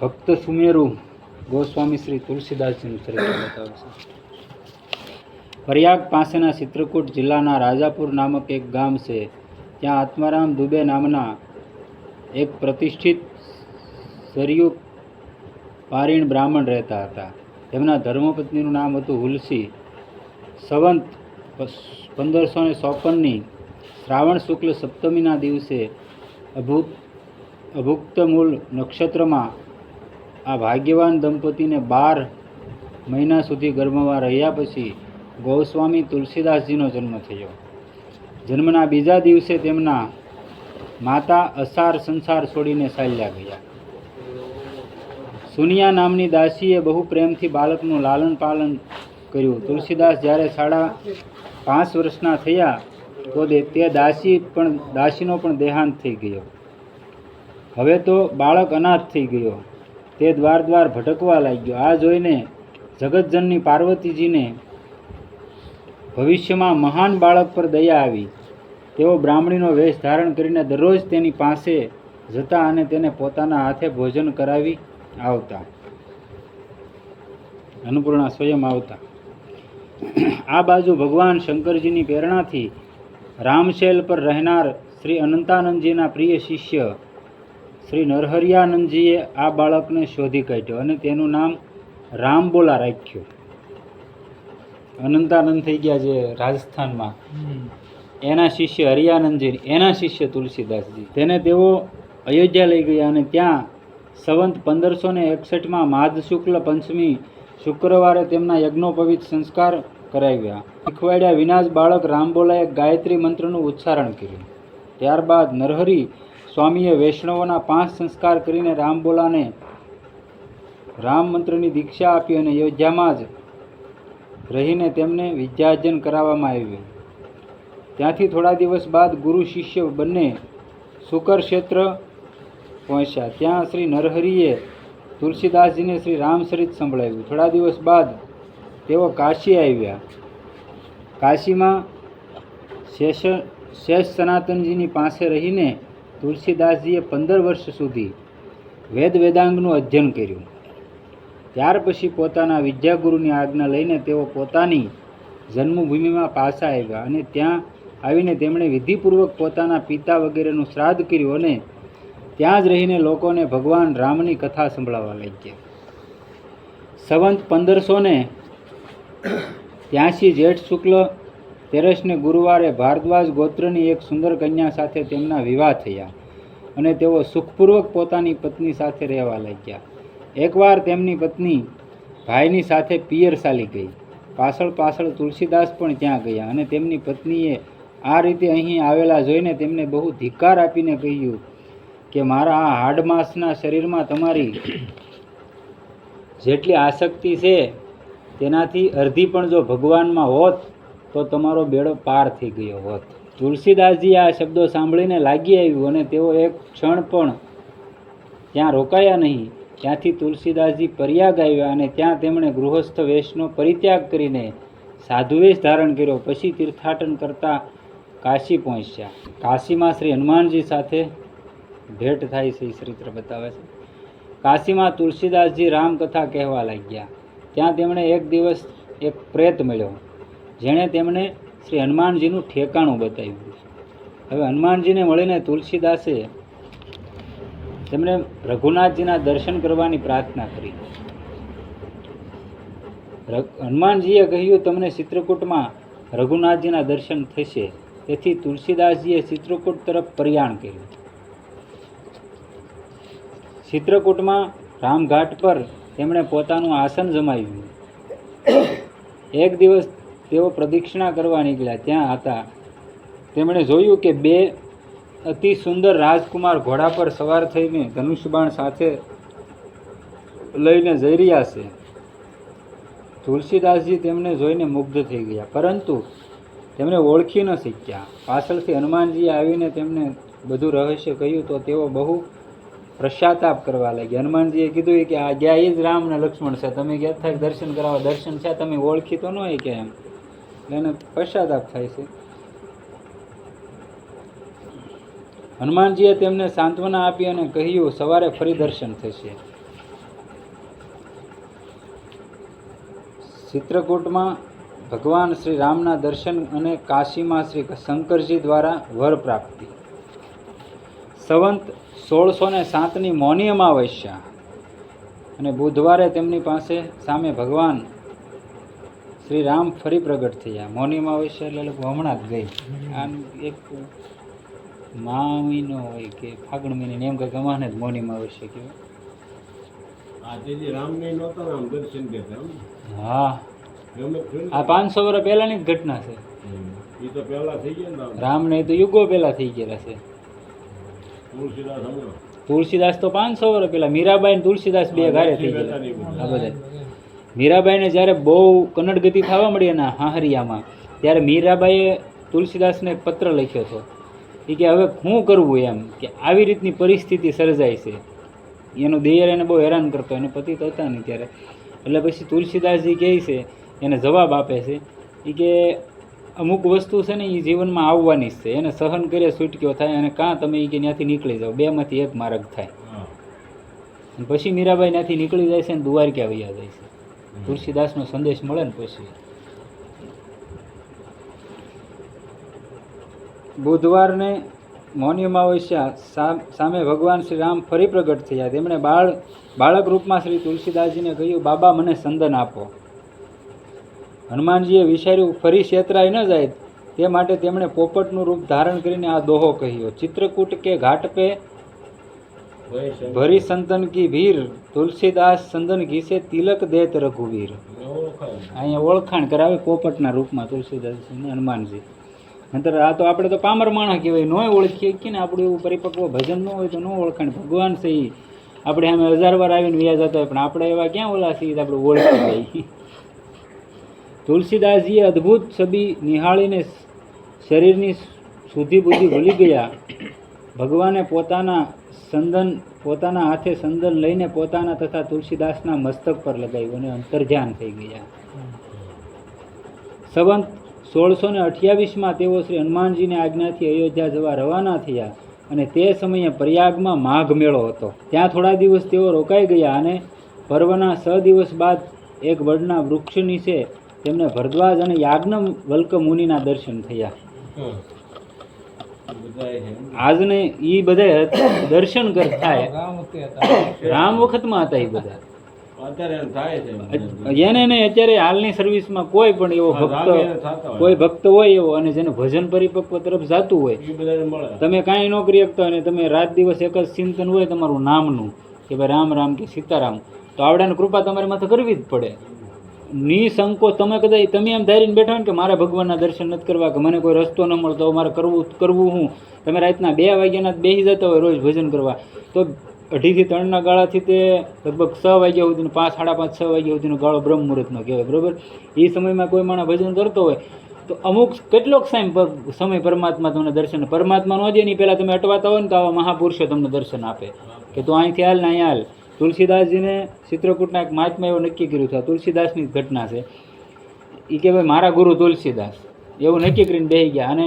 ભક્ત સુમેરુ ગોસ્વામી શ્રી તુલસીદાસજીનું ચરિત્ર બતાવે છે. પ્રયાગ પાસેના ચિત્રકૂટ જિલ્લાના રાજાપુર નામક એક ગામ છે. ત્યાં આત્મારામ દુબે નામના એક પ્રતિષ્ઠિત સરયુ પારીણ બ્રાહ્મણ રહેતા હતા. તેમના ધર્મપત્નીનું નામ હતું હુલસી. સંવંત 1554ની શ્રાવણ શુક્લ સપ્તમીના દિવસે અભુક્ત મૂળ નક્ષત્રમાં આ ભાગ્યવાન દંપતીને 12 મહિના સુધી ગર્ભમાં રહ્યા પછી ગોસ્વામી તુલસીદાસજીનો જન્મ થયો. જન્મના બીજા દિવસે તેમના માતા અસાર સંસાર છોડીને ચાલ્યા ગયા. સુનિયા નામની દાસીએ બહુ પ્રેમથી બાળકનું લાલન પાલન કર્યું. તુલસીદાસ જ્યારે 5.5 વર્ષના થયા તો તે દાસીનો પણ દેહાંત થઈ ગયો. હવે તો બાળક અનાથ થઈ ગયો. તે દ્વાર ભટકવા લાગ્યો. આ જોઈને જગતજનની પાર્વતીજીને ભવિષ્યમાં મહાન બાળક પર દયા આવી. તેઓ બ્રાહ્મણીનો વેશ ધારણ કરીને દરરોજ તેની પાસે જતા અને તેને પોતાના હાથે ભોજન કરાવી આવતા. અન્નપૂર્ણા સ્વયં આવતા. આ બાજુ ભગવાન શંકરજીની પ્રેરણાથી રામશૈલ પર રહેનાર શ્રી અનંતાનંદજીના પ્રિય શિષ્ય શ્રી નરહરિયાનંદજીએ આ બાળકને શોધી કાઢ્યો અને તેનું નામ રામબોલા રાખ્યું. અનંતાનંદ થઈ ગયા જે રાજસ્થાનમાં, એના શિષ્ય હરિયાનંદજી, એના શિષ્ય તુલસીદાસજી. તેને તેઓ અયોધ્યા લઈ ગયા અને ત્યાં સંવંત 1561માં માધ શુક્લ પંચમી શુક્રવારે તેમના યજ્ઞોપવિત સંસ્કાર કરાવ્યા. શીખવાડ્યા વિના જ બાળક રામબોલાએ ગાયત્રી મંત્રનું ઉચ્ચારણ કર્યું. ત્યારબાદ નરહરી સ્વામીએ વૈષ્ણવોના 5 સંસ્કાર કરીને રામબોલાને રામ મંત્રની દીક્ષા આપી અને અયોધ્યામાં જ રહીને તેમને વિદ્યાર્જન કરાવવામાં આવ્યું. ત્યાંથી થોડા દિવસ બાદ ગુરુ શિષ્ય બંને શુકર ક્ષેત્ર પહોંચ્યા. ત્યાં શ્રી નરહરિએ તુલસીદાસજીને શ્રી રામચરિત સંભળાવ્યું. થોડા દિવસ બાદ તેઓ કાશી આવ્યા. કાશીમાં શેષ સનાતનજીની પાસે રહીને તુલસીદાસજીએ 15 વર્ષ સુધી વેદાંગનું અધ્યયન કર્યું. ત્યાર પછી પોતાના વિદ્યાગુરુની આજ્ઞા લઈને તેઓ પોતાની જન્મભૂમિમાં પાછા આવ્યા અને ત્યાં આવીને તેમણે વિધિપૂર્વક પોતાના પિતા વગેરેનું શ્રાદ્ધ કર્યું અને ત્યાં જ રહીને લોકોને ભગવાન રામની કથા સંભળાવવા લાગ્યા. સંવંત 1583 જેઠ શુક્લ 13ને ગુરુવારે ભારદ્વાજ ગોત્રની એક સુંદર કન્યા સાથે તેમના વિવાહ થયા અને તેઓ સુખપૂર્વક પોતાની પત્ની સાથે રહેવા લાગ્યા. એકવાર તેમની પત્ની ભાઈની સાથે પિયર ચાલી ગઈ. પાછળ તુલસીદાસ પણ ત્યાં ગયા અને તેમની પત્નીએ આ રીતે અહીં આવેલા જોઈને તેમને બહુ ધિક્કાર આપીને કહ્યું કે મારા આ હાડમાસના શરીરમાં તમારી જેટલી આસક્તિ છે તેનાથી અડધી પણ જો ભગવાનમાં હોત તો તમારો બેડો પાર થઈ ગયો હોત. તુલસીદાસજી આ શબ્દો સાંભળીને લાગી આવ્યું અને તેઓ એક ક્ષણ પણ ત્યાં રોકાયા નહીં. ત્યાંથી તુલસીદાસજી પ્રયાગ આવ્યા અને ત્યાં તેમણે ગૃહસ્થ વેશનો પરિત્યાગ કરીને સાધુવેશ ધારણ કર્યો. પછી તીર્થાટન કરતા કાશી પહોંચ્યા. કાશીમાં શ્રી હનુમાનજી સાથે ભેટ થાય છે, ચરિત્ર બતાવે છે. કાશીમાં તુલસીદાસજી રામકથા કહેવા લાગ્યા. ત્યાં તેમણે એક દિવસ એક પ્રેત મળ્યો જેણે તેમને શ્રી હનુમાનજીનું ઠેકાણું બતાવ્યું. હવે હનુમાનજીને મળીને તુલસીદાસે તેમણે રઘુનાથજીના દર્શન કરવાની પ્રાર્થના કરી. હનુમાનજીએ કહ્યું તમને ચિત્રકૂટમાં રઘુનાથજીના દર્શન થશે. તેથી તુલસીદાસજીએ ચિત્રકૂટ તરફ પ્રયાણ કર્યું. ચિત્રકૂટમાં રામઘાટ પર તેમણે પોતાનું આસન જમાવ્યું. એક દિવસ તેઓ પ્રદક્ષિણા કરવા નીકળ્યા. ત્યાં હતા તેમણે જોયું કે 2 અતિ સુંદર રાજકુમાર ઘોડા પર સવાર થઈને ધનુષ્યબાણ સાથે લઈને જઈ રહ્યા છે. તુલસીદાસજી તેમને જોઈને મુગ્ધ થઈ ગયા, પરંતુ તેમને ઓળખી ન શક્યા. પાછળથી હનુમાનજીએ આવીને તેમને બધું રહસ્ય કહ્યું તો તેઓ બહુ પશ્ચાતાપ કરવા લાગ્યા. હનુમાનજીએ કીધું કે આ ગયા એ જ રામ ને લક્ષ્મણ છે, તમે ગયા થાય દર્શન કરાવવા, દર્શન છે તમે ઓળખી તો ન હોય કે એમ. એને પશ્ચાતાપ થાય છે. હનુમાનજીએ તેમને સાંત્વના આપી અને કહ્યું સવારે ફરી દર્શન થશે. ચિત્રકૂટમાં ભગવાન શ્રી રામના દર્શન અને કાશીમાં શ્રી શંકરજી દ્વારા વર પ્રાપ્તિ. સંવંત 1607ની મૌની અમાવસ્યા અને બુધવારે તેમની પાસે સામે ભગવાન શ્રી રામ ફરી પ્રગટ થયા. મૌની અમાવસ્યા એટલે લોકો હમણાં જ ગઈ. આમ એક મહિનો હોય કે ફાગણ મહિને એમ કંઈક અમાને જ મૌની અમાવસ્યા કહેવાય. હા, આ 500 વર્ષ પહેલાની જ ઘટના છે. રામને તો યુગો પહેલા થઈ ગયેલા છે. તુલસીદાસ તો 500 વર્ષ પહેલા, મીરાબાઈ ને તુલસીદાસ બે ઘારે થઈ ગયેલા. આ બધા મીરાબાઈને જ્યારે બહુ કનડગતિ થવા મળી એના હાહરિયામાં, ત્યારે મીરાબાઈએ તુલસીદાસને એક પત્ર લખ્યો હતો. એ કે હવે શું કરવું એમ, કે આવી રીતની પરિસ્થિતિ સર્જાય છે. એનો દેયર એને બહુ હેરાન કરતો, એને પતિ તો હતા નહીં ત્યારે. એટલે પછી તુલસીદાસજી કહે છે, એને જવાબ આપે છે એ કે અમુક વસ્તુ છે ને એ જીવનમાં આવવાની જ છે, એને સહન કરે છૂટક્યો થાય, અને કાં તમે એ કે ત્યાંથી નીકળી જાઓ, બેમાંથી એક માર્ગ થાય. અને પછી મીરાબાઈ ત્યાંથી નીકળી જાય છે ને દ્વારકા વયા જાય છે. તુલસીદાસનો સંદેશ મળે ને પછી. બુધવારને મૌની અમાવસ્યા સામે ભગવાન શ્રી રામ ફરી પ્રગટ થયા. તેમણે બાળક રૂપમાં શ્રી તુલસીદાસજીને કહ્યું, બાબા મને સંદન આપો. હનુમાનજીએ વિચાર્યું ફરી છેતરાઈ ન જાય, તે માટે તેમણે પોપટનું રૂપ ધારણ કરીને આ દોહો કહ્યો. ચિત્રકૂટ કે ઘાટ પે ભરી સંતન કી ભીર, તુલસીદાસ સંદન ઘીસે તિલક દેત રઘુવીર. અહીંયા ઓળખાણ કરાવે પોપટના રૂપમાં તુલસીદાસ હનુમાનજી. નંતર આ તો આપણે તો પામર માણસ કહેવાય, ન ઓળખીએ કે ને આપણું એવું પરિપક્વ ભજન ન હોય તો ન ઓળખાણ. ભગવાન છે એ આપણે અમે 1000 વાર આવીને વ્યાજ હતા હોય, પણ આપણે એવા ક્યાં ઓલા છીએ આપણે ઓળખી જાય. તુલસીદાસજીએ અદ્ભુત છબી નિહાળીને શરીરની શુદ્ધિ બુદ્ધિ ભૂલી ગયા. ભગવાને પોતાના હાથે સંદન લઈને પોતાના તથા તુલસીદાસના મસ્તક પર લગાવ્યું અને અંતર્ધ્યાન થઈ ગયા. સંવંત 1628માં તેઓ શ્રી હનુમાનજીની આજ્ઞાથી અયોધ્યા જવા રવાના થયા, અને તે સમયે પ્રયાગમાં માઘ મેળો હતો. ત્યાં થોડા દિવસ તેઓ રોકાઈ ગયા, અને પર્વના 6 દિવસ બાદ એક વડના વૃક્ષ નીચે તેમને ભરદ્વાજ અને યાજ્ઞવલ્ક મુનિના દર્શન થયા. આજને એ બધા દર્શન કરતા રામ વખતમાં હતા. એ બધા એને નહીં, અત્યારે હાલની સર્વિસમાં કોઈ પણ એવો ભક્ત હોય એવો, અને જેને ભજન પરિપક્વ તરફ જતું હોય, તમે કાંઈ ન કરી શકતા હોય ને તમે રાત દિવસ એક જ ચિંતન હોય તમારું નામનું, કે ભાઈ રામ રામ કે સીતારામ, તો આવડાની કૃપા તમારી માથે કરવી જ પડે. નિસંકોચ તમે કદાચ તમે એમ ધારીને બેઠા હોય કે મારે ભગવાનના દર્શન નથી કરવા, કે મને કોઈ રસ્તો ન મળતો, મારે કરવું હું, તમે રાતના 2 વાગ્યાના બેસી જતા હોય રોજ ભજન કરવા, તો 2:30 થી 3ના ગાળાથી તે લગભગ 6 વાગ્યા સુધીનો 5, 5:30, 6 વાગ્યા સુધીનો ગાળો બ્રહ્મ મુહૂર્તનો કહેવાય, બરાબર. એ સમયમાં કોઈ માણસ ભજન કરતો હોય તો અમુક કેટલોક સમય પરમાત્મા તમને દર્શન, પરમાત્મા નો જ એની પહેલાં તમે અટવાતા હોય ને તો આવા મહાપુરુષો તમને દર્શન આપે, કે તું અહીંથી હાલ ને અહીંયા હાલ. તુલસીદાસજીને ચિત્રકૂટના એક મહાત્મા એવું નક્કી કર્યું છે, તુલસીદાસની જ ઘટના છે. એ કે ભાઈ મારા ગુરુ તુલસીદાસ, એવું નક્કી કરીને બેસી ગયા. અને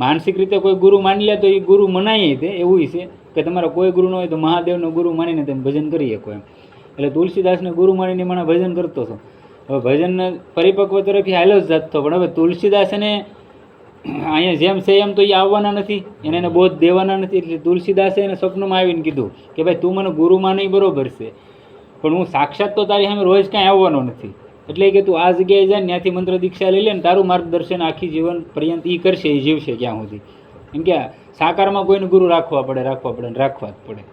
માનસિક રીતે કોઈ ગુરુ માની લે તો એ ગુરુ મનાય તે એવું છે કે તમારા કોઈ ગુરુ ન હોય તો મહાદેવનો ગુરુ માનીને તમે ભજન કરી શકો એમ. એટલે તુલસીદાસને ગુરુ માનીને મને ભજન કરતો હતો. હવે ભજનને પરિપક્વ તરફથી હાલો જ જતો, પણ હવે તુલસીદાસ એને અહીંયા જેમ છે એમ તો એ આવવાના નથી, એને બોધ દેવાના નથી. એટલે તુલસીદાસે એને સ્વપ્નમાં આવીને કીધું કે ભાઈ તું મને ગુરુ માને બરોબર છે, પણ હું સાક્ષાત તો તારી સામે રોજ કાંઈ આવવાનો નથી. એટલે કે તું આ જગ્યાએ જાય ને ત્યાંથી મંત્ર દીક્ષા લઈ લે ને તારું માર્ગદર્શન આખી જીવન પર્યંત એ કરશે, એ જીવશે ક્યાં સુધી. એમ કે સાકારમાં કોઈને ગુરુ રાખવા પડે ને રાખવા જ પડે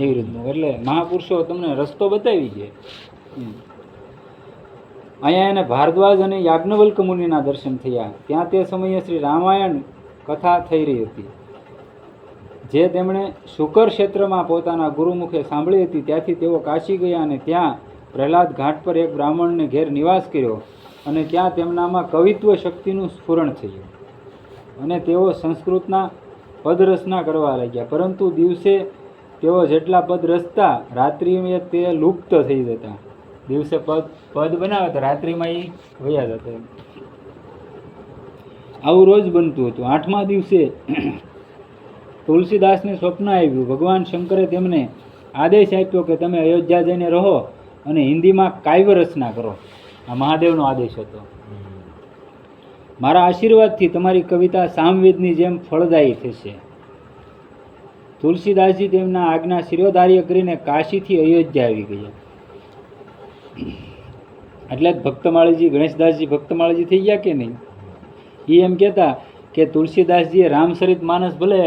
એવી રીતનું. એટલે મહાપુરુષો તમને રસ્તો બતાવી છે. અહીંયા એને ભારદ્વાજ અને યાજ્ઞવલ્ક મુનિના દર્શન થયા. ત્યાં તે સમયે શ્રી રામાયણ કથા થઈ રહી હતી, જે તેમણે શુકર ક્ષેત્રમાં પોતાના ગુરુમુખે સાંભળી હતી. ત્યાંથી તેઓ કાશી ગયા અને ત્યાં પ્રહલાદ ઘાટ પર એક બ્રાહ્મણને ઘેર નિવાસ કર્યો, અને ત્યાં તેમનામાં કવિત્વ શક્તિનું સ્ફુરણ થયું, અને તેઓ સંસ્કૃતના પદ રચના કરવા લાગ્યા. પરંતુ દિવસે તેઓ જેટલા પદ રચતા રાત્રિએ તે લુપ્ત થઈ જતા. દિવસે પદ બનાવે તો રાત્રિમાં એ વયા જતા. આવું રોજ બનતું હતું. 8મા દિવસે તુલસીદાસને સ્વપ્ન આવ્યું. ભગવાન શંકરે તેમને આદેશ આપ્યો કે તમે અયોધ્યા જઈને રહો અને હિન્દીમાં કાવ્ય રચના કરો. આ મહાદેવનો આદેશ હતો. મારા આશીર્વાદથી તમારી કવિતા સામવેદની જેમ ફળદાયી થશે. તુલસીદાસજી તેમના આજ્ઞા શિરોધાર્ય કરીને કાશીથી અયોધ્યા આવી ગયા. એટલે જ ભક્તમાળીજી, ગણેશદાસજી ભક્તમાળીજી થઈ ગયા કે નહીં? એ એમ કહેતા કે તુલસીદાસજીએ રામચરિત માનસ ભલે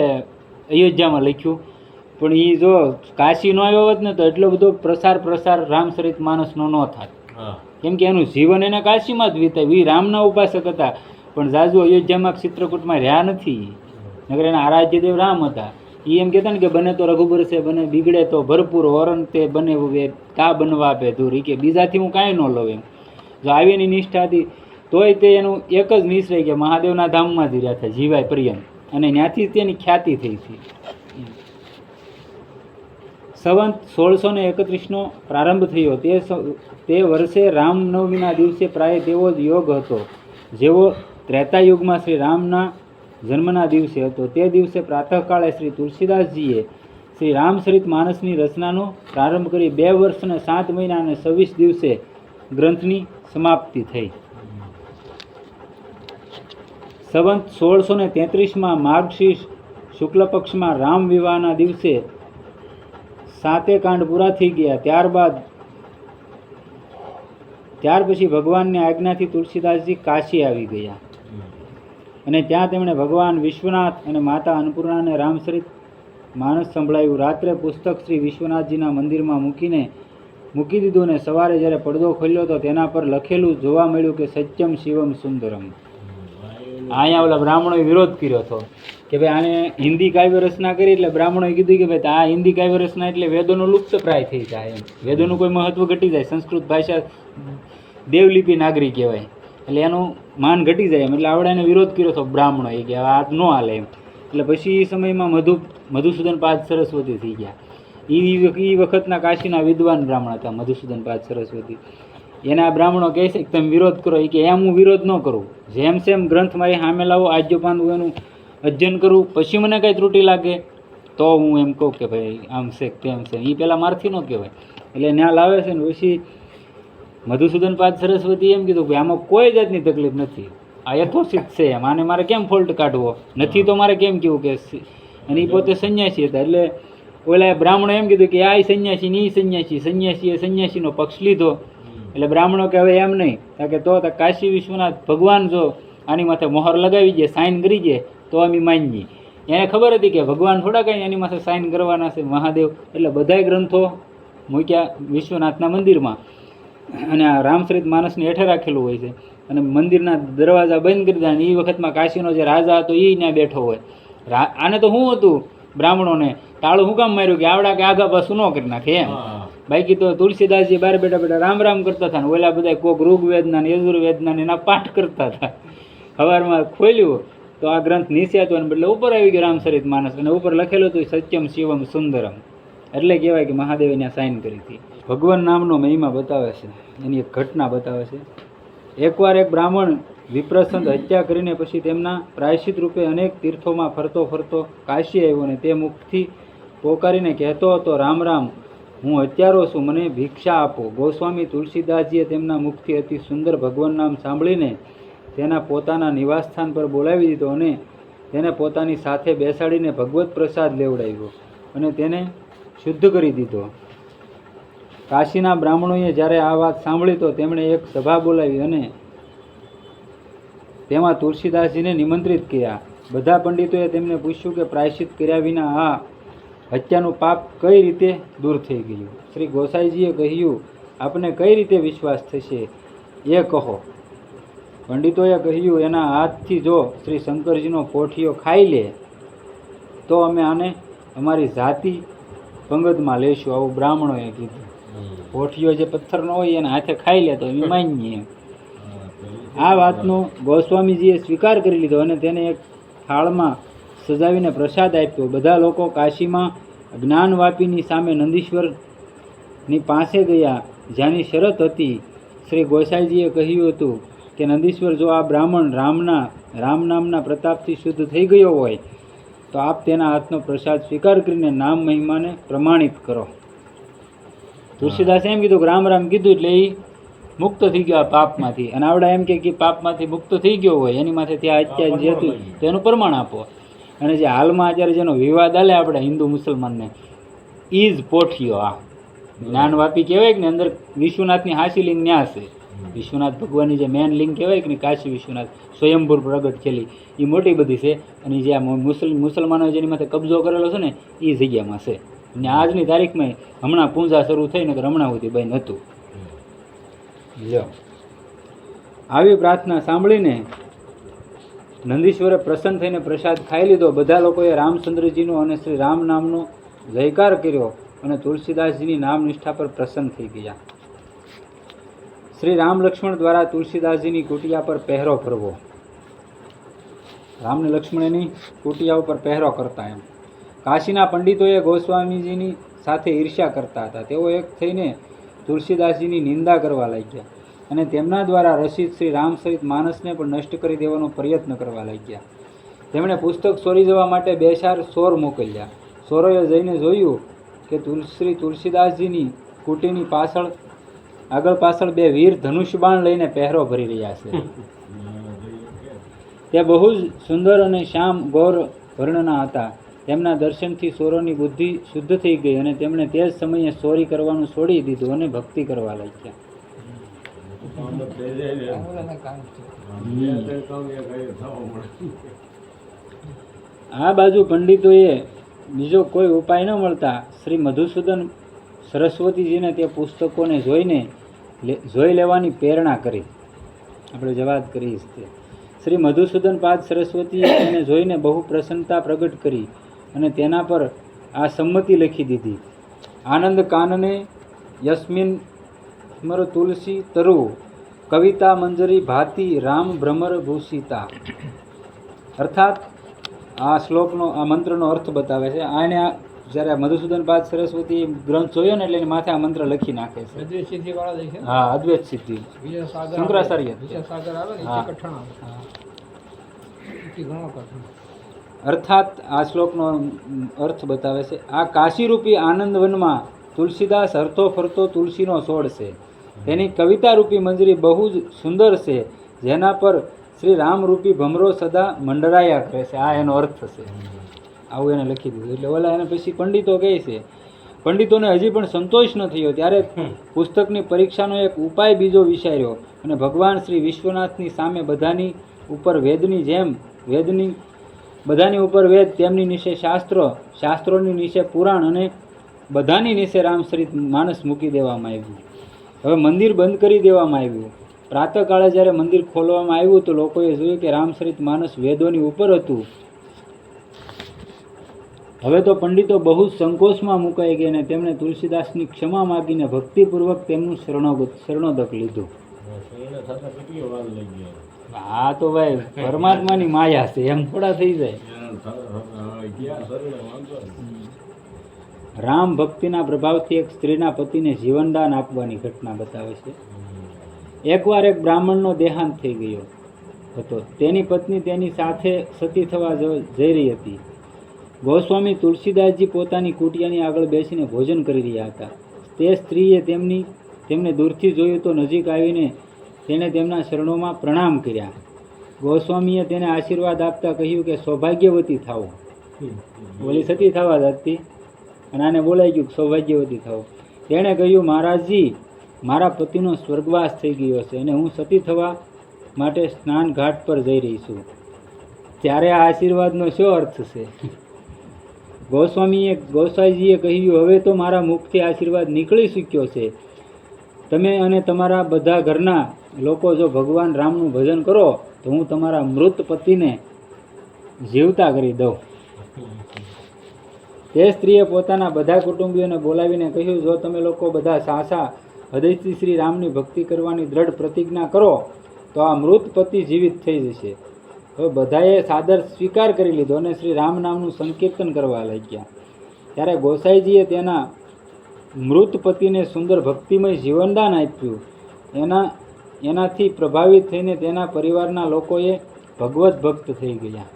અયોધ્યામાં લખ્યું, પણ એ જો કાશી ન આવ્યો હોત ને તો એટલો બધો પ્રસાર રામચરિત માનસનો ન થાત. કેમ કે એનું જીવન એને કાશીમાં જ વીતાવ્યું. એ રામના ઉપાસક હતા, પણ જાજુ અયોધ્યામાં ચિત્રકૂટમાં રહ્યા નથી. નગર એના આરાધ્યદેવ રામ હતા. એ એમ કહેતા ને કે બને તો રઘુબર છે, બને બિગડે તો ભરપૂર, ઓરન તે બને કા બનવા આપે ધૂર. કે બીજાથી હું કાંઈ ન લઉં એમ. જો આવીની નિષ્ઠા હતી તોય તે એનું એક જ નિશ્ચય કે મહાદેવના ધામમાં જ રહ્યા હતા જીવાય પર્યંત, અને ત્યાંથી તેની ખ્યાતિ થઈ હતી. સંવંત 1631નો પ્રારંભ થયો. તે વર્ષે રામનવમીના દિવસે પ્રાય તેવો જ યોગ હતો જેવો ત્રેતાયુગમાં શ્રી રામના જન્મના દિવસે હતો. તે દિવસે પ્રાતઃકાળે શ્રી તુલસીદાસજીએ શ્રી રામચરિત માનસની રચનાનો પ્રારંભ કરી 2 વર્ષ અને 7 મહિના અને 26 દિવસે ગ્રંથની સમાપ્તિ થઈ. સંવંત 1633માં માર્ગશીર્ષ શુક્લ પક્ષમાં રામ વિવાહના દિવસે 7 કાંડ પૂરા થઈ ગયા. ત્યાર પછી ભગવાનની આજ્ઞાથી તુલસીદાસજી કાશી આવી ગયા, અને ત્યાં તેમણે ભગવાન વિશ્વનાથ અને માતા અન્નપૂર્ણાને રામચરિત માનસ સંભળાયું. રાત્રે પુસ્તક શ્રી વિશ્વનાથજીના મંદિરમાં મૂકી દીધું, અને સવારે જ્યારે પડદો ખોલ્યો તો તેના પર લખેલું જોવા મળ્યું કે સત્યમ શિવમ સુંદરમ. અહીંયા ઓલા બ્રાહ્મણોએ વિરોધ કર્યો હતો કે ભાઈ આને હિન્દી કાવ્ય રચના કરી, એટલે બ્રાહ્મણોએ કીધું કે ભાઈ આ હિન્દી કાવ્ય રચના એટલે વેદોનું લુપ્ત પ્રાય થઈ જાય એમ, વેદોનું કોઈ મહત્વ ઘટી જાય. સંસ્કૃત ભાષા દેવલિપિ નાગરી કહેવાય, એટલે એનું માન ઘટી જાય એમ. એટલે આવડે એને વિરોધ કર્યો હતો બ્રાહ્મણોએ કે આ ન હાલે એમ. એટલે પછી એ સમયમાં મધુસૂદન પાદ સરસ્વતી થઈ ગયા. એ વખતના કાશીના વિદ્વાન બ્રાહ્મણ હતા મધુસૂદન પાદ સરસ્વતી. એના બ્રાહ્મણો કહે છે કે તમે વિરોધ કરો. એ કે એમ હું વિરોધ ન કરું, જેમ સેમ ગ્રંથ મારી સામે લાવો, આજ્યપાન હું એનું અધ્યયન કરું, પછી મને કંઈ ત્રુટિ લાગે તો હું એમ કહું કે ભાઈ આમ છે તેમ છે. એ પહેલાં મારથી ન કહેવાય. એટલે ત્યાં લાવે છે ને પછી મધુસૂદન પાદ સરસ્વતી એમ કીધું કે આમાં કોઈ જાતની તકલીફ નથી, આ યથોચિત છે એમ, આને મારે કેમ ફોલ્ટ કાઢવો નથી, તો મારે કેમ કેવું કે. અને એ પોતે સંન્યાસી હતા. એટલે ઓલા બ્રાહ્મણો એમ કીધું કે આ સંન્યાસી ની સંન્યાસીએ સંન્યાસીનો પક્ષ લીધો. એટલે બ્રાહ્મણો કે હવે એમ નહીં, કે તો કાશી વિશ્વનાથ ભગવાન જો આની માથે મોહર લગાવી દે, સાઇન કરી દે તો અમે માનીએ. એને ખબર હતી કે ભગવાન થોડા કાંઈ એની માથે સાઇન કરવાના છે મહાદેવ. એટલે બધાય ગ્રંથો મૂક્યા વિશ્વનાથના મંદિરમાં, અને આ રામચરિત માનસની હેઠે રાખેલું હોય છે. અને મંદિરના દરવાજા બંધ કરી દીધા. અને એ વખતમાં કાશીનો જે રાજા હતો એ ત્યાં બેઠો હોય. આને તો શું હતું બ્રાહ્મણોને, તાળું શું કામ માર્યું કે આવડા કે આગા પાછું ન કરી નાખે એમ. બાકી તો તુલસીદાસજી બાર બેઠા રામ રામ કરતા હતા ને ઓલા બધા કોક ઋગ્વેદના ને યજુર્વેદના ને એના પાઠ કરતા હતા. સવારમાં ખોલ્યું તો આ ગ્રંથ નીચે હતો ને બદલે ઉપર આવી ગયો રામચરિત માનસ, અને ઉપર લખેલું હતું સત્યમ શિવમ સુંદરમ. એટલે કહેવાય કે મહાદેવે ત્યાં સાઇન કરી હતી. ભગવાન નામનો મહિમા બતાવે છે, એની એક ઘટના બતાવે છે. એકવાર એક બ્રાહ્મણ વિપ્રસંત હત્યા કરીને પછી તેમના પ્રાયશ્ચિત રૂપે અનેક તીર્થોમાં ફરતો કાશી આવ્યો, અને તે મુખથી પોકારીને કહેતો હતો, રામ રામ, હું હત્યારો છું, મને ભિક્ષા આપો. ગોસ્વામી તુલસીદાસજીએ તેમના મુખથી અતિ સુંદર ભગવાન નામ સાંભળીને તેના પોતાના નિવાસસ્થાન પર બોલાવી દીધો, અને તેને પોતાની સાથે બેસાડીને ભગવત પ્રસાદ લેવડાવ્યો અને તેને શુદ્ધ કરી દીધો. કાશીના બ્રાહ્મણોએ જ્યારે આ વાત સાંભળી તો તેમણે એક સભા બોલાવી અને તેમાં તુલસીદાસજીને નિમંત્રિત કર્યા. બધા પંડિતોએ તેમને પૂછ્યું કે પ્રાયશ્ચિત કર્યા વિના આ હત્યાનું પાપ કઈ રીતે દૂર થઈ ગયું. શ્રી ગોસાઈજીએ કહ્યું, આપને કઈ રીતે વિશ્વાસ થશે એ કહો. પંડિતોએ કહ્યું, એના હાથથી જો શ્રી શંકરજીનો પોઠિયો ખાઈ લે તો અમે આને અમારી જાતિ પંગતમાં લઈશું. આવું બ્રાહ્મણોએ કીધું. પોઠિયો જે પથ્થરનો હોય એના હાથે ખાઈ લે તો અમે માનીએ. આ વાતનો ગોસ્વામીજીએ સ્વીકાર કરી લીધો અને તેને એક થાળમાં સજાવીને પ્રસાદ આપ્યો. બધા લોકો કાશીમાં જ્ઞાનવાપીની સામે નંદીશ્વરની પાસે ગયા, જ્યાંની શરત હતી. શ્રી ગોસાઈજીએ કહ્યું હતું કે નંદીશ્વર, જો આ બ્રાહ્મણ રામ નામના પ્રતાપથી શુદ્ધ થઈ ગયો હોય તો આપ તેના હાથનો પ્રસાદ સ્વીકાર કરીને નામ મહિમાને પ્રમાણિત કરો. તુલસીદાસે એમ કીધું કે રામ રામ કીધું એટલે એ મુક્ત થઈ ગયો આ પાપમાંથી. અને આવડા એમ કે પાપમાંથી મુક્ત થઈ ગયો હોય એની માથે ત્યાં અત્યારે જે હતું તો એનું પ્રમાણ આપો. અને જે હાલમાં અત્યારે જેનો વિવાદ હાલે આપણે હિન્દુ મુસલમાનને, ઈ જ પોઠિયો આ જ્ઞાનવાપી કહેવાય કે ને, અંદર વિશ્વનાથની હાસી લિંગ ન્યા છે. વિશ્વનાથ ભગવાનની જે મેન લિંગ કહેવાય કે ને, કાશી વિશ્વનાથ સ્વયંભૂર પ્રગટ થયેલી એ મોટી બધી છે. અને જે આ મુસલમાનો જેની માથે કબજો કરેલો છે ને એ જગ્યામાં છે. ને આજની તારીખમાં હમણાં પૂંજા શરૂ થઈ ને હમણાં સુધી બંધ હતું. જો આવી પ્રાર્થના સાંભળીને નંદીશ્વરે પ્રસન્ન થઈને પ્રસાદ ખાઈ લીધો. બધા લોકોએ રામચંદ્રજીનો અને શ્રી રામ નામનો જયકાર કર્યો અને તુલસીદાસજીની નામ નિષ્ઠા પર પ્રસન્ન થઈ ગયા. શ્રી રામ લક્ષ્મણ દ્વારા તુલસીદાસજીની કુટિયા પર પહેરો કરવો. રામને લક્ષ્મણની કુટિયા ઉપર પહેરો કરતા એમ. કાશીના પંડિતોએ ગોસ્વામીજીની સાથે ઈર્ષ્યા કરતા હતા. તેઓ એક થઈને તુલસીદાસજીની નિંદા કરવા લાગ્યા અને તેમના દ્વારા રચિત શ્રી રામચરિત માનસને પણ નષ્ટ કરી દેવાનો પ્રયત્ન કરવા લાગ્યા. તેમણે પુસ્તક ચોરી જવા માટે 2-4 ચોર મોકલ્યા. ચોરોએ જઈને જોયું કે શ્રી તુલસીદાસજીની કુટીની આગળ પાછળ 2 વીર ધનુષ્યબાણ લઈને પહેરો ભરી રહ્યા છે. તે બહુ જ સુંદર અને શ્યામ ગૌર વર્ણના હતા. તેમના દર્શનથી ચોરોની બુદ્ધિ શુદ્ધ થઈ ગઈ અને તેમણે તે જ સમયે ચોરી કરવાનું છોડી દીધું અને ભક્તિ કરવા લાગ્યા. આ બાજુ પંડિતોએ બીજો કોઈ ઉપાય ન મળતા શ્રી મધુસૂદન સરસ્વતીજીને તે પુસ્તકોને જોઈ લેવાની પ્રેરણા કરી. આપણે જે વાત કરી તે શ્રી મધુસૂદન પાદ સરસ્વતીએ તેને જોઈને બહુ પ્રસન્નતા પ્રગટ કરી અને તેના પર આ સંમતિ લખી દીધી. આનંદ કાનને યસ્મિન સ્મર તુલસી તરુ કવિતા મંજરી ભાતી રામ ભ્રમર ભૂષિતા. અર્થાત આ શ્લોકનો આ મંત્રનો અર્થ બતાવે છે. આને જ્યારે મધુસૂદન પાદ સરસ્વતી ગ્રંથ જોયો ને એટલે એની માથે આ મંત્ર લખી નાખે છે. અદ્વૈત સિદ્ધિ વાળા છે. હા, અદ્વૈત સિદ્ધિ શંકરાચાર્ય. અર્થાત આ શ્લોકનો અર્થ બતાવે છે. આ કાશીરૂપી આનંદવનમાં તુલસીદાસ હરતો ફરતો તુલસીનો છોડ છે. તેની કવિતારૂપી મંજરી બહુ જ સુંદર છે, જેના પર શ્રી રામરૂપી ભમરો સદા મંડરાયા કરે છે. આ એનો અર્થ છે. આવું એને લખી દીધું. એટલે ઓલા એને પછી પંડિતો કહે છે. પંડિતોને હજી પણ સંતોષ ન થયો ત્યારે પુસ્તકની પરીક્ષાનો એક ઉપાય બીજો વિચાર્યો અને ભગવાન શ્રી વિશ્વનાથની સામે બધાની ઉપર વેદની જેમ બધાની ઉપર વેદ, તેમની નીચે શાસ્ત્રોની નીચે પુરાણ અને બધાની નીચે રામચરિત માનસ મૂકી દેવામાં આવ્યું. હવે મંદિર બંધ કરી દેવામાં આવ્યું. પ્રાતઃકાળે જ્યારે મંદિર ખોલવામાં આવ્યું તો લોકોએ જોયું કે રામચરિત માનસ વેદોની ઉપર હતું. હવે તો પંડિતો બહુ જ સંકોચમાં મુકાઈ ગયા અને તેમણે તુલસીદાસની ક્ષમા માગીને ભક્તિપૂર્વક તેમનું શરણોદક લીધું. આ તો ભાઈ પરમાત્માની માયા છે, એમ થોડા થઈ જાય. રામ ભક્તિના પ્રભાવથી એક સ્ત્રીના પતિને જીવનદાન આપવાની ઘટના બતાવે છે. એકવાર એક બ્રાહ્મણનો દેહાંત થઈ ગયો હતો. તેની પત્ની તેની સાથે સતી થવા જઈ રહી હતી. ગોસ્વામી તુલસીદાસજી પોતાની કુટિયાની આગળ બેસીને ભોજન કરી રહ્યા હતા. તે સ્ત્રીએ તેમને દૂરથી જોયું તો નજીક આવીને તેણે તેમના શરણોમાં પ્રણામ કર્યા. ગોસ્વામીએ તેને આશીર્વાદ આપતા કહ્યું કે સૌભાગ્યવતી થાઓ. બોલી સતી થવા જતી અને આને બોલાઈ ગયું સૌભાગ્યવતી થાઓ. તેણે કહ્યું, મહારાજજી, મારા પતિનો સ્વર્ગવાસ થઈ ગયો છે અને હું સતી થવા માટે સ્નાન ઘાટ પર જઈ રહી છું. ત્યારે આ આશીર્વાદનો શું અર્થ છે? ગોસાઈજીએ કહ્યું, હવે તો મારા મુખથી આશીર્વાદ નીકળી ચૂક્યો છે. તમે અને તમારા બધા ઘરના લોકો જો ભગવાન રામનું ભજન કરો તો હું તમારા મૃત પતિને જીવતા કરી દઉં. તે સ્ત્રીએ પોતાના બધા કુટુંબીઓને બોલાવીને કહ્યું, જો તમે લોકો બધા સાચા હૃદયથી શ્રી રામની ભક્તિ કરવાની દ્રઢ પ્રતિજ્ઞા કરો તો આ મૃત પતિ જીવિત થઈ જશે. હવે બધાએ સાદર સ્વીકાર કરી લીધો અને શ્રી રામ નામનું સંકીર્તન કરવા લાગ્યા. ત્યારે ગોસાઈજીએ તેના મૃત પતિને સુંદર ભક્તિમય જીવનદાન આપ્યું. એનાથી પ્રભાવિત થઈને તેના પરિવારના લોકોએ ભગવત ભક્ત થઈ ગયા.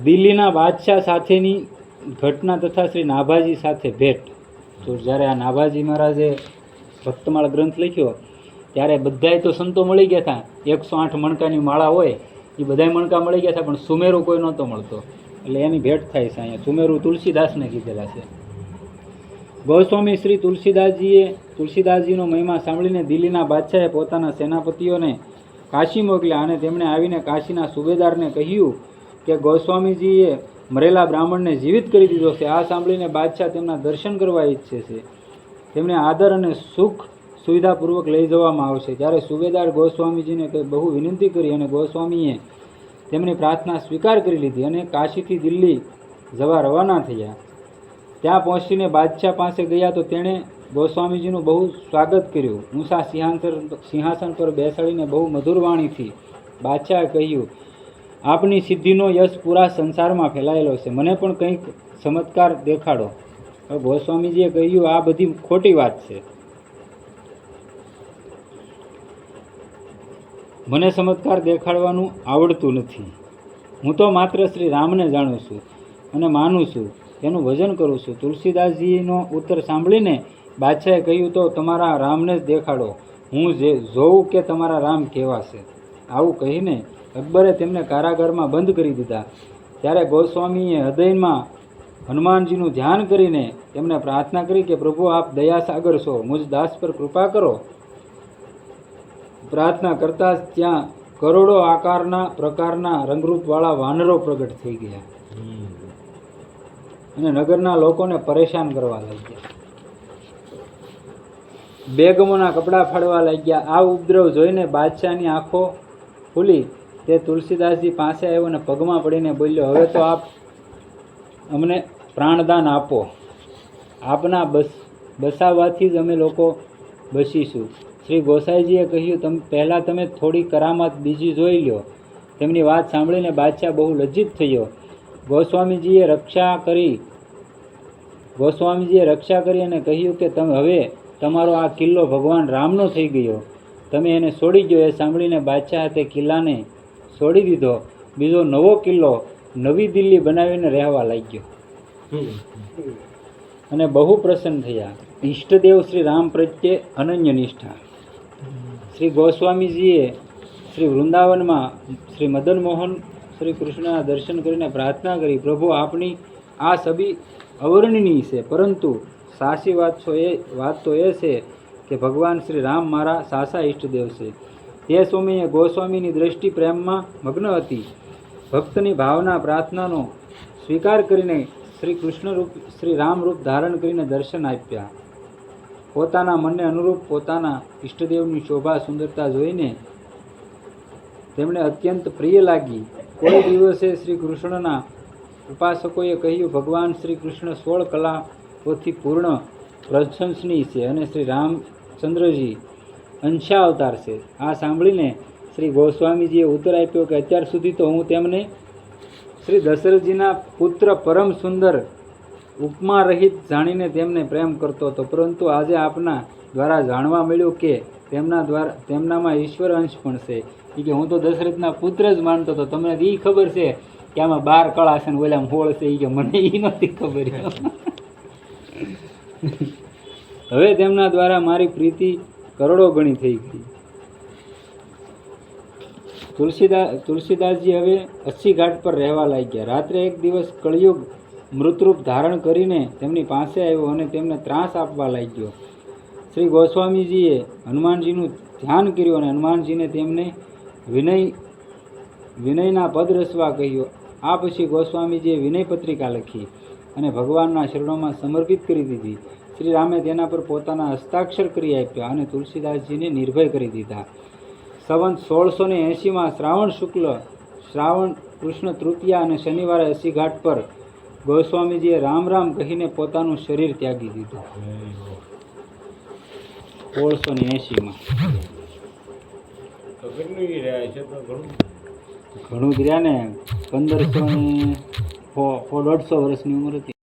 દિલ્હીના બાદશાહ સાથેની ઘટના તથા શ્રી નાભાજી સાથે ભેટ. તો જ્યારે આ નાભાજી મહારાજે ભક્તમાળ ગ્રંથ લખ્યો ત્યારે બધાય તો સંતો મળી ગયા હતા. 108 મણકાની માળા હોય એ બધાય મણકા મળી ગયા હતા, પણ સુમેરુ કોઈ નહોતો મળતો. એટલે એની ભેટ થાય છે અહીંયા. સુમેરુ તુલસીદાસને કીધેલા છે. ગોસ્વામી શ્રી તુલસીદાસજીનો મહિમા સાંભળીને દિલ્હીના બાદશાહે પોતાના સેનાપતિઓને કાશી મોકલ્યા અને તેમણે આવીને કાશીના સુબેદારને કહ્યું કે ગોસ્વામીજીએ મરેલા બ્રાહ્મણને જીવિત કરી દીધો છે. આ સાંભળીને બાદશાહ તેમના દર્શન કરવા ઈચ્છે છે. તેમને આદર અને સુખ સુવિધાપૂર્વક લઈ જવામાં આવશે. ત્યારે સુબેદાર ગોસ્વામીજીને બહુ વિનંતી કરી અને ગોસ્વામીએ તેમની પ્રાર્થના સ્વીકાર કરી લીધી અને કાશીથી દિલ્હી જવા રવાના થયા. ત્યાં પહોંચીને બાદશાહ પાસે ગયા તો તેણે ગોસ્વામીજીનું બહુ સ્વાગત કર્યું. ઊંચા સિંહાસન પર બેસાડીને બહુ મધુર વાણીથી બાદશાહે કહ્યું, આપની સિદ્ધિનો યશ પૂરા સંસારમાં ફેલાયેલો છે, મને પણ કંઈક ચમત્કાર દેખાડો. ગોસ્વામીજીએ કહ્યું, આ બધી ખોટી વાત છે. મને ચમત્કાર દેખાડવાનું આવડતું નથી. હું તો માત્ર શ્રી રામને જાણું છું અને માનું છું, એનું ભજન કરું છું. તુલસીદાસજીનો ઉત્તર સાંભળીને બાદશાહે કહ્યું, તો તમારા રામને જ દેખાડો, હું જોઉં કે તમારા રામ કેવા છે. આવું કહીને અકબરે તેમને કારાગારમાં બંધ કરી દીધા. ત્યારે ગોસ્વામીએ હૃદયમાં હનુમાનજીનું ધ્યાન કરીને તેમને પ્રાર્થના કરી કે પ્રભુ, આપ દયાસાગર છો, મુજ દાસ પર કૃપા કરો. પ્રાર્થના કરતા જ ત્યાં કરોડો પ્રકારના રંગરૂપવાળા વાનરો પ્રગટ થઈ ગયા અને નગરના લોકોને પરેશાન કરવા લાગ્યા. બેગમોના કપડાં ફાડવા લાગ્યા. આ ઉપદ્રવ જોઈને બાદશાહની આંખો ખુલી. તે તુલસીદાસજી પાસે આવ્યો અને પગમાં પડીને બોલ્યો, હવે તો આપ અમને પ્રાણદાન આપો. આપના બસાવવાથી જ અમે લોકો બસીશું. શ્રી ગોસાઈજીએ કહ્યું, પહેલાં તમે થોડી કરામત બીજી જોઈ લો. તેમની વાત સાંભળીને બાદશાહ બહુ લજ્જિત થયો. ગોસ્વામીજીએ રક્ષા કરી અને કહ્યું કે હવે તમારો આ કિલ્લો ભગવાન રામનો થઈ ગયો, તમે એને છોડી ગયો. એ સાંભળીને બાદશાહે તે કિલ્લાને છોડી દીધો. બીજો નવો કિલ્લો નવી દિલ્હી બનાવીને રહેવા લાગ્યો અને બહુ પ્રસન્ન થયા. ઈષ્ટદેવ શ્રી રામ પ્રત્યે અનન્ય નિષ્ઠા. શ્રી ગોસ્વામીજીએ શ્રી વૃંદાવનમાં શ્રી મદન મોહન શ્રી કૃષ્ણના દર્શન કરીને પ્રાર્થના કરી, પ્રભુ, આપની આ છબી અવર્ણનીય છે, પરંતુ સાચી વાત તો એ છે કે ભગવાન શ્રી રામ મારા સાચા ઈષ્ટદેવ છે. તે સમયે ગોસ્વામીની દ્રષ્ટિ પ્રેમમાં મગ્ન હતી. ભક્તની ભાવના પ્રાર્થનાનો સ્વીકાર કરીને શ્રી રામ રૂપ ધારણ કરીને દર્શન આપ્યા. પોતાના મનને અનુરૂપ પોતાના ઈષ્ટદેવની શોભા સુંદરતા જોઈને તેમને અત્યંત પ્રિય લાગી. કોઈ દિવસે શ્રી કૃષ્ણના ઉપાસકોએ કહ્યું, ભગવાન શ્રી કૃષ્ણ 16 કલાઓથી પૂર્ણ પ્રશંસનીય છે અને શ્રી રામચંદ્રજી અંશા અવતાર છે. આ સાંભળીને શ્રી ગોસ્વામીજીએ ઉત્તર આપ્યો કે અત્યાર સુધી તો હું તેમને શ્રી દશરથજીના પુત્ર પરમ સુંદર ઉપમા રહિત જાણીને તેમને પ્રેમ કરતો હતો, પરંતુ આજે આપના દ્વારા જાણવા મળ્યું કે તેમનામાં ઈશ્વર અંશ પણ છે. કે હું તો દશરથના પુત્ર જ માનતો હતો, તમને એ ખબર છે કે આમાં 12 કળા છે ને ઓલામાં 16 છે, કે મને એ નથી ખબર. હવે તેમના દ્વારા મારી પ્રીતિ કરોડો ગણી થઈ ગઈ. તુલસીદાસજી હવે 80 ઘાટ પર રહેવા લાગ્યા. રાત્રે એક દિવસ કળિયુગ મૃતરૂપ ધારણ કરીને તેમની પાસે આવ્યો અને તેમને ત્રાસ આપવા લાગ્યો. શ્રી ગોસ્વામીજીએ હનુમાનજીનું ધ્યાન કર્યું અને હનુમાનજીને તેમને વિનયના પદ રચવા કહ્યું. આ પછી ગોસ્વામીજીએ વિનય પત્રિકા લખી અને ભગવાનના શરણોમાં સમર્પિત કરી દીધી. શ્રી રામે તેના પર પોતાના હસ્તાક્ષર કરી આપ્યા અને તુલસીદાસજીને નિર્ભય કરી દીધા. સંવંત 1680માં શ્રાવણ કૃષ્ણ તૃતીયા અને શનિવારે 80 ઘાટ પર ગોસ્વામીજીએ રામ રામ કહીને પોતાનું શરીર ત્યાગી દીધું. 1680માં ઘણું જ રહ્યા ને. 1500 150 વર્ષની ઉંમર હતી.